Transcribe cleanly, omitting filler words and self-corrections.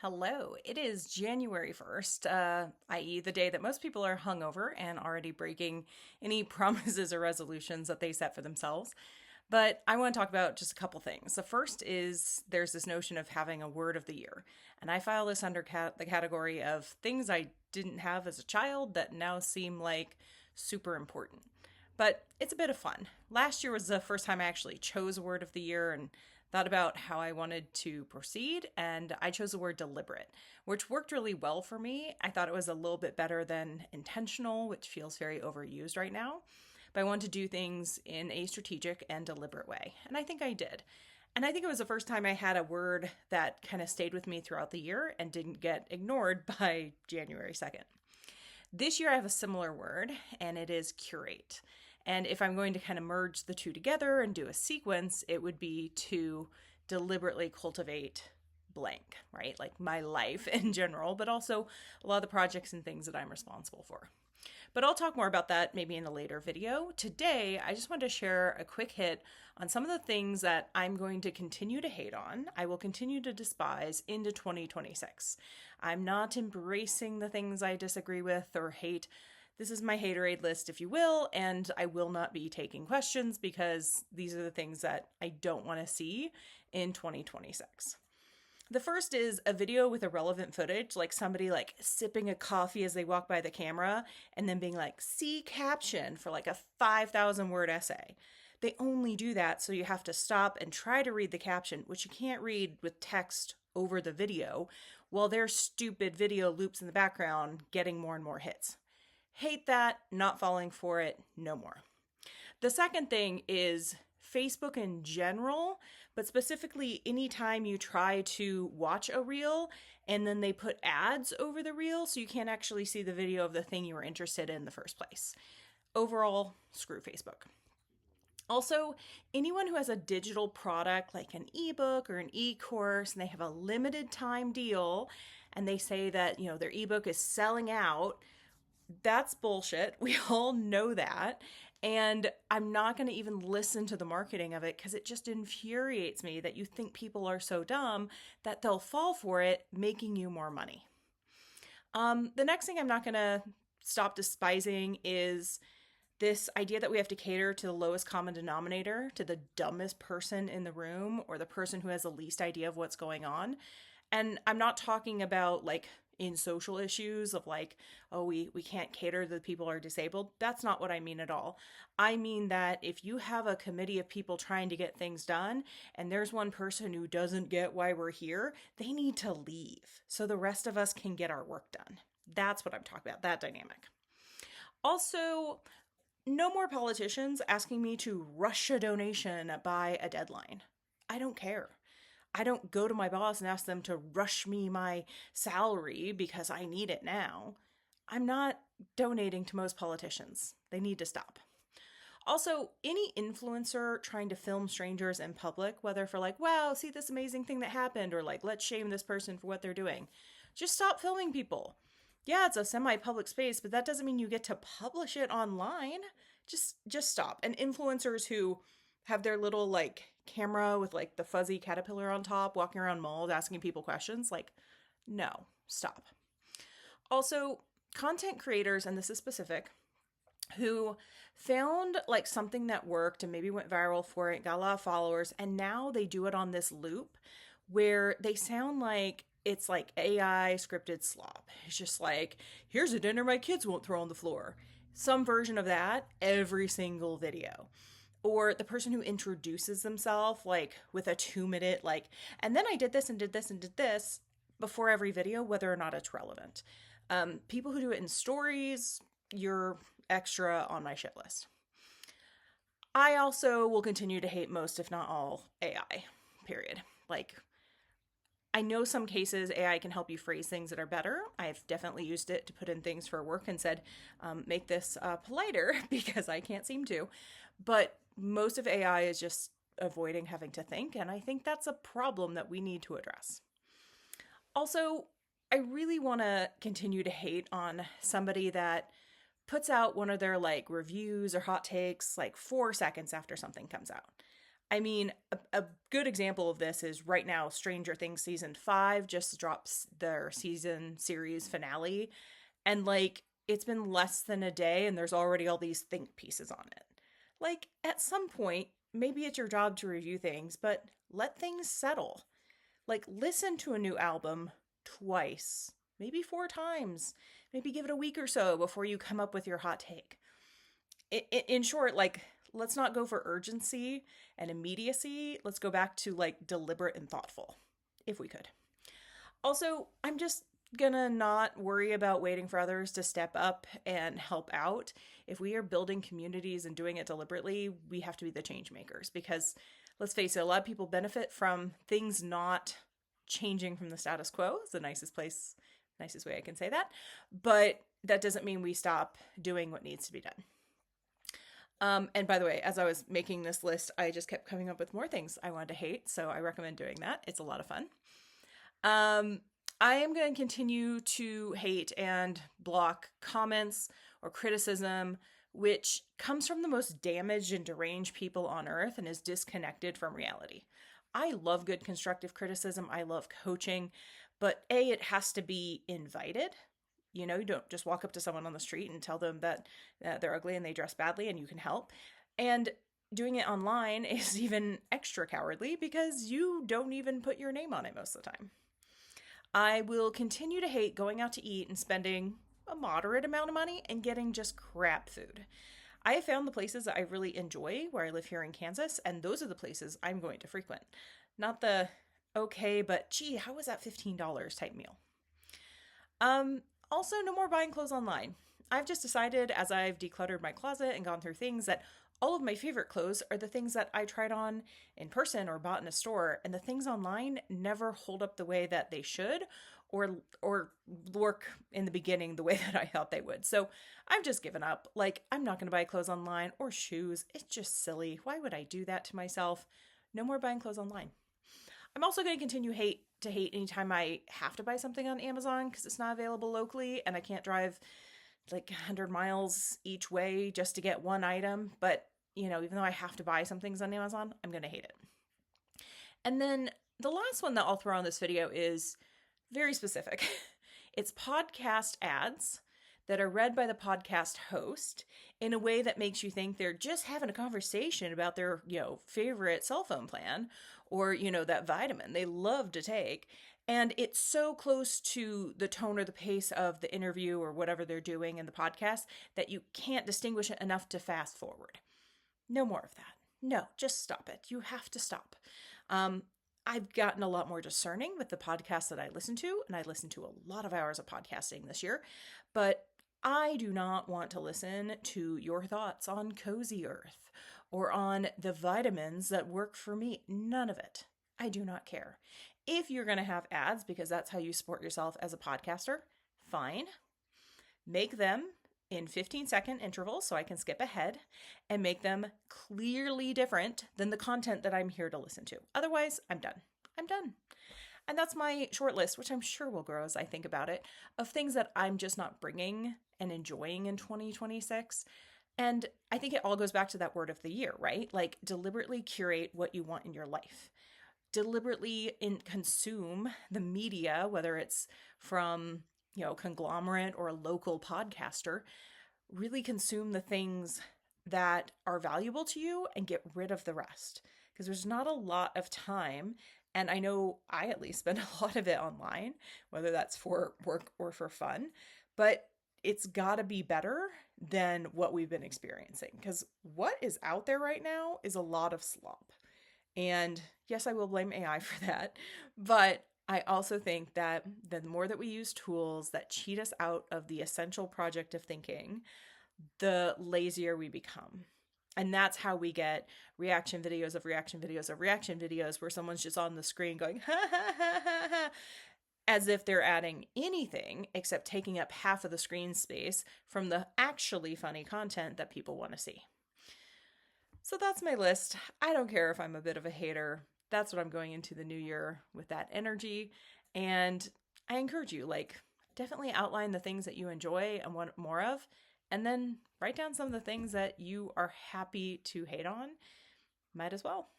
Hello, it is January 1st, i.e., the day that most people are hungover and already breaking any promises or resolutions that they set for themselves. But I want to talk about just a couple things. The first is there's this notion of having a word of the year. And I file this under the category of things I didn't have as a child that now seem like super important. But it's a bit of fun. Last year was the first time I actually chose a word of the year and thought about how I wanted to proceed, and I chose the word deliberate, which worked really well for me. I thought it was a little bit better than intentional, which feels very overused right now. But I wanted to do things in a strategic and deliberate way, and I think I did. And I think it was the first time I had a word that kind of stayed with me throughout the year and didn't get ignored by January 2nd. This year I have a similar word, and it is curate. And if I'm going to kind of merge the two together and do a sequence, it would be to deliberately cultivate blank, right? Like my life in general, but also a lot of the projects and things that I'm responsible for. But I'll talk more about that maybe in a later video. Today, I just wanted to share a quick hit on some of the things that I'm going to continue to hate on. I will continue to despise into 2026. I'm not embracing the things I disagree with or hate. This is my haterade list, if you will, and I will not be taking questions because these are the things that I don't want to see in 2026. The first is a video with irrelevant footage, like somebody like sipping a coffee as they walk by the camera and then being like, see caption for like a 5,000 word essay. They only do that so you have to stop and try to read the caption, which you can't read with text over the video, while their stupid video loops in the background getting more and more hits. Hate that, not falling for it, no more. The second thing is Facebook in general, but specifically anytime you try to watch a reel and then they put ads over the reel so you can't actually see the video of the thing you were interested in the first place. Overall, screw Facebook. Also, anyone who has a digital product like an ebook or an e-course and they have a limited time deal and they say that, their ebook is selling out, that's bullshit. We all know that. And I'm not going to even listen to the marketing of it because it just infuriates me that you think people are so dumb that they'll fall for it, making you more money. The next thing I'm not going to stop despising is this idea that we have to cater to the lowest common denominator, to the dumbest person in the room or the person who has the least idea of what's going on. And I'm not talking about like in social issues of like, oh, we can't cater to the people who are disabled. That's not what I mean at all. I mean that if you have a committee of people trying to get things done and there's one person who doesn't get why we're here, they need to leave so the rest of us can get our work done. That's what I'm talking about, that dynamic. Also, no more politicians asking me to rush a donation by a deadline. I don't care. I don't go to my boss and ask them to rush me my salary because I need it now. I'm not donating to most politicians. They need to stop. Also, any influencer trying to film strangers in public, whether for like, wow, see this amazing thing that happened, or like, let's shame this person for what they're doing, just stop filming people. Yeah, it's a semi-public space, but that doesn't mean you get to publish it online. Just stop. And influencers who have their little like camera with like the fuzzy caterpillar on top walking around malls asking people questions, like, no, stop. Also, content creators, and this is specific, who found like something that worked and maybe went viral for it, got a lot of followers, and now they do it on this loop where they sound like it's like AI scripted slop. It's just like, here's a dinner my kids won't throw on the floor. Some version of that every single video. Or the person who introduces themselves like with a 2-minute like, and then I did this and did this and did this before every video, whether or not it's relevant. People who do it in stories, you're extra on my shit list. I also will continue to hate most, if not all, AI, period. Like, I know some cases AI can help you phrase things that are better. I've definitely used it to put in things for work and said, make this politer because I can't seem to. But most of AI is just avoiding having to think, and I think that's a problem that we need to address. Also, I really want to continue to hate on somebody that puts out one of their like reviews or hot takes like 4 seconds after something comes out. I mean, a good example of this is right now, Stranger Things season 5 just drops their season series finale. And like, it's been less than a day and there's already all these think pieces on it. Like, at some point, maybe it's your job to review things, but let things settle. Like, listen to a new album twice, maybe 4 times. Maybe give it a week or so before you come up with your hot take. In short, like, let's not go for urgency and immediacy. Let's go back to like deliberate and thoughtful, if we could. Also, I'm just gonna not worry about waiting for others to step up and help out. If we are building communities and doing it deliberately, we have to be the change makers because let's face it, a lot of people benefit from things not changing from the status quo. Is the nicest way I can say that. But that doesn't mean we stop doing what needs to be done. And by the way, as I was making this list, I just kept coming up with more things I wanted to hate. So I recommend doing that. It's a lot of fun. I am going to continue to hate and block comments or criticism, which comes from the most damaged and deranged people on earth and is disconnected from reality. I love good constructive criticism. I love coaching, but it has to be invited. You don't just walk up to someone on the street and tell them that they're ugly and they dress badly and you can help. And doing it online is even extra cowardly because you don't even put your name on it most of the time. I will continue to hate going out to eat and spending a moderate amount of money and getting just crap food. I have found the places that I really enjoy where I live here in Kansas, and those are the places I'm going to frequent. Not the, okay, but gee, how was that $15 type meal? Also, no more buying clothes online. I've just decided as I've decluttered my closet and gone through things that all of my favorite clothes are the things that I tried on in person or bought in a store, and the things online never hold up the way that they should or work in the beginning the way that I thought they would. So I've just given up. Like, I'm not going to buy clothes online or shoes. It's just silly. Why would I do that to myself? No more buying clothes online. I'm also going to continue to hate anytime I have to buy something on Amazon because it's not available locally and I can't drive like 100 miles each way just to get one item. But, even though I have to buy some things on Amazon, I'm going to hate it. And then the last one that I'll throw on this video is very specific. It's podcast ads that are read by the podcast host in a way that makes you think they're just having a conversation about their, favorite cell phone plan or, that vitamin they love to take. And it's so close to the tone or the pace of the interview or whatever they're doing in the podcast that you can't distinguish it enough to fast forward. No more of that. No, just stop it. You have to stop. I've gotten a lot more discerning with the podcasts that I listen to, and I listen to a lot of hours of podcasting this year, but I do not want to listen to your thoughts on Cozy Earth or on the vitamins that work for me. None of it. I do not care. If you're going to have ads because that's how you support yourself as a podcaster, fine. Make them in 15-second intervals so I can skip ahead and make them clearly different than the content that I'm here to listen to. Otherwise, I'm done. And that's my short list, which I'm sure will grow as I think about it, of things that I'm just not bringing and enjoying in 2026. And I think it all goes back to that word of the year, right? Like, deliberately curate what you want in your life. Deliberately consume the media, whether it's from, conglomerate or a local podcaster. Really consume the things that are valuable to you and get rid of the rest. Because there's not a lot of time. And I know I at least spend a lot of it online, whether that's for work or for fun. But it's got to be better than what we've been experiencing. Because what is out there right now is a lot of slop. And yes, I will blame AI for that. But I also think that the more that we use tools that cheat us out of the essential project of thinking, the lazier we become. And that's how we get reaction videos of reaction videos of reaction videos where someone's just on the screen going, ha, ha, ha, ha, ha, as if they're adding anything except taking up half of the screen space from the actually funny content that people want to see. So that's my list. I don't care if I'm a bit of a hater. That's what I'm going into the new year with, that energy. And I encourage you, definitely outline the things that you enjoy and want more of, and then write down some of the things that you are happy to hate on. Might as well.